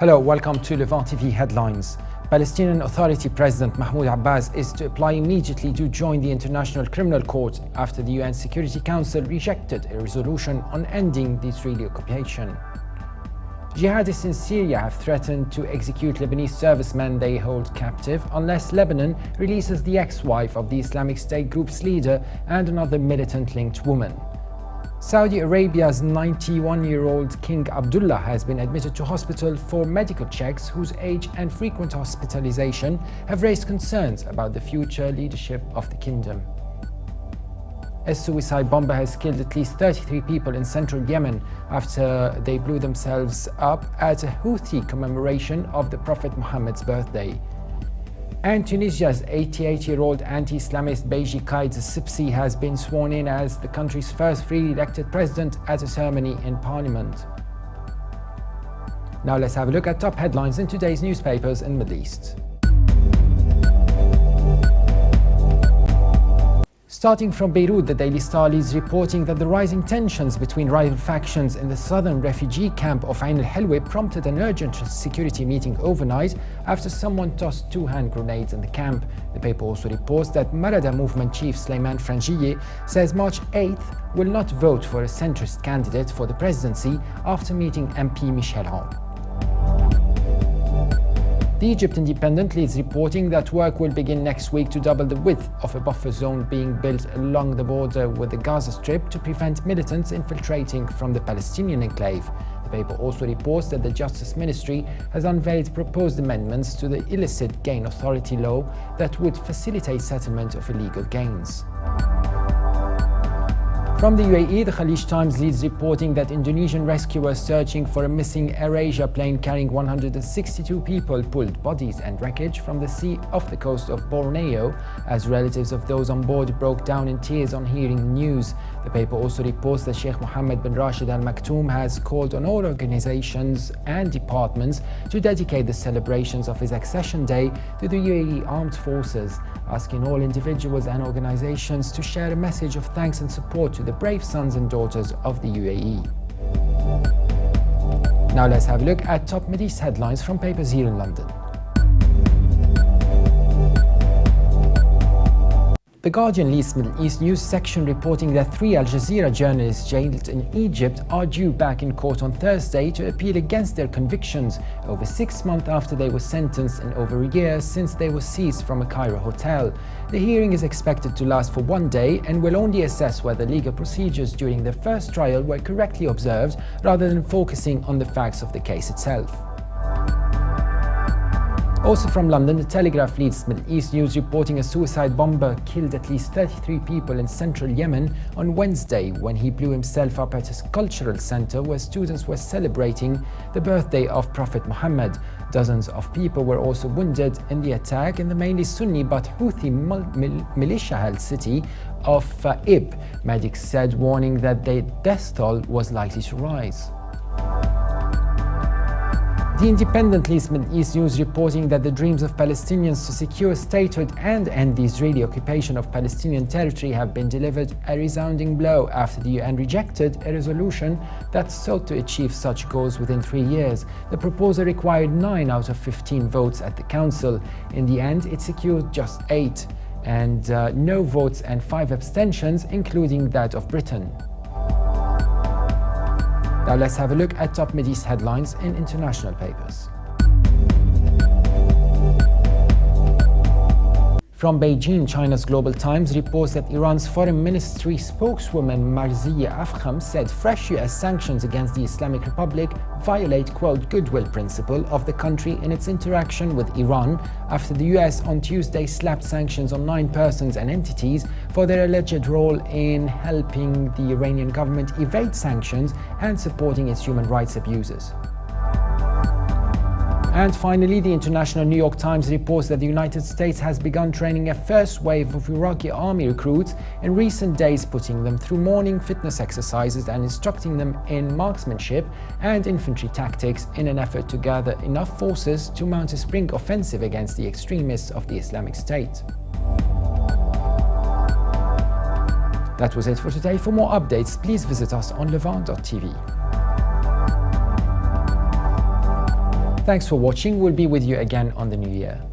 Hello, welcome to Levant TV Headlines. Palestinian Authority President Mahmud Abbas is to apply immediately to join the International Criminal Court after the UN Security Council rejected a resolution on ending the Israeli occupation. Jihadists in Syria have threatened to execute Lebanese servicemen they hold captive unless Lebanon releases the ex-wife of the Islamic State group's leader and another militant-linked woman. Saudi Arabia's 91-year-old King Abdullah has been admitted to hospital for medical checks whose age and frequent hospitalization have raised concerns about the future leadership of the kingdom. A suicide bomber has killed at least 33 people in central Yemen after they blew themselves up at a Houthi commemoration of the Prophet Muhammad's birthday. And Tunisia's 88-year-old anti-Islamist Beji Qaid Essebsi has been sworn in as the country's first freely elected president at a ceremony in parliament. Now let's have a look at top headlines in today's newspapers in the Middle East. Starting from Beirut, the Daily Star leads reporting that the rising tensions between rival factions in the southern refugee camp of Ain al-Helwe prompted an urgent security meeting overnight after someone tossed 2 hand grenades in the camp. The paper also reports that Marada movement chief Sleiman Frangieh says March 8th will not vote for a centrist candidate for the presidency after meeting MP Michel Aoun. The Egypt Independent leads reporting that work will begin next week to double the width of a buffer zone being built along the border with the Gaza Strip to prevent militants infiltrating from the Palestinian enclave. The paper also reports that the Justice Ministry has unveiled proposed amendments to the Illicit Gain Authority law that would facilitate settlement of illegal gains. From the UAE, the Khalij Times leads reporting that Indonesian rescuers searching for a missing AirAsia plane carrying 162 people pulled bodies and wreckage from the sea off the coast of Borneo as relatives of those on board broke down in tears on hearing the news. The paper also reports that Sheikh Mohammed bin Rashid Al Maktoum has called on all organizations and departments to dedicate the celebrations of his accession day to the UAE Armed Forces, asking all individuals and organizations to share a message of thanks and support to the brave sons and daughters of the UAE. Now let's have a look at top MidEast headlines from papers here in London. The Guardian leads Middle East news section reporting that 3 Al Jazeera journalists jailed in Egypt are due back in court on Thursday to appeal against their convictions over 6 months after they were sentenced and over a year since they were seized from a Cairo hotel. The hearing is expected to last for 1 day and will only assess whether legal procedures during their first trial were correctly observed rather than focusing on the facts of the case itself. Also from London, the Telegraph leads Middle East news reporting a suicide bomber killed at least 33 people in central Yemen on Wednesday when he blew himself up at a cultural center where students were celebrating the birthday of Prophet Muhammad. Dozens of people were also wounded in the attack in the mainly Sunni but Houthi militia-held city of Ib. Medics said, warning that the death toll was likely to rise. The Independent leads Middle East news reporting that the dreams of Palestinians to secure statehood and end the Israeli occupation of Palestinian territory have been delivered a resounding blow after the UN rejected a resolution that sought to achieve such goals within 3 years. The proposal required 9 out of 15 votes at the Council. In the end, it secured just 8, and no votes and 5 abstentions, including that of Britain. Now let's have a look at top MidEast headlines in international papers. From Beijing, China's Global Times reports that Iran's Foreign Ministry spokeswoman Marzieh Afkham said fresh US sanctions against the Islamic Republic violate, quote, goodwill principle of the country in its interaction with Iran after the US on Tuesday slapped sanctions on 9 persons and entities for their alleged role in helping the Iranian government evade sanctions and supporting its human rights abuses. And finally, the International New York Times reports that the United States has begun training a first wave of Iraqi army recruits in recent days, putting them through morning fitness exercises and instructing them in marksmanship and infantry tactics in an effort to gather enough forces to mount a spring offensive against the extremists of the Islamic State. That was it for today. For more updates, please visit us on levant.tv. Thanks for watching. We'll be with you again on the new year.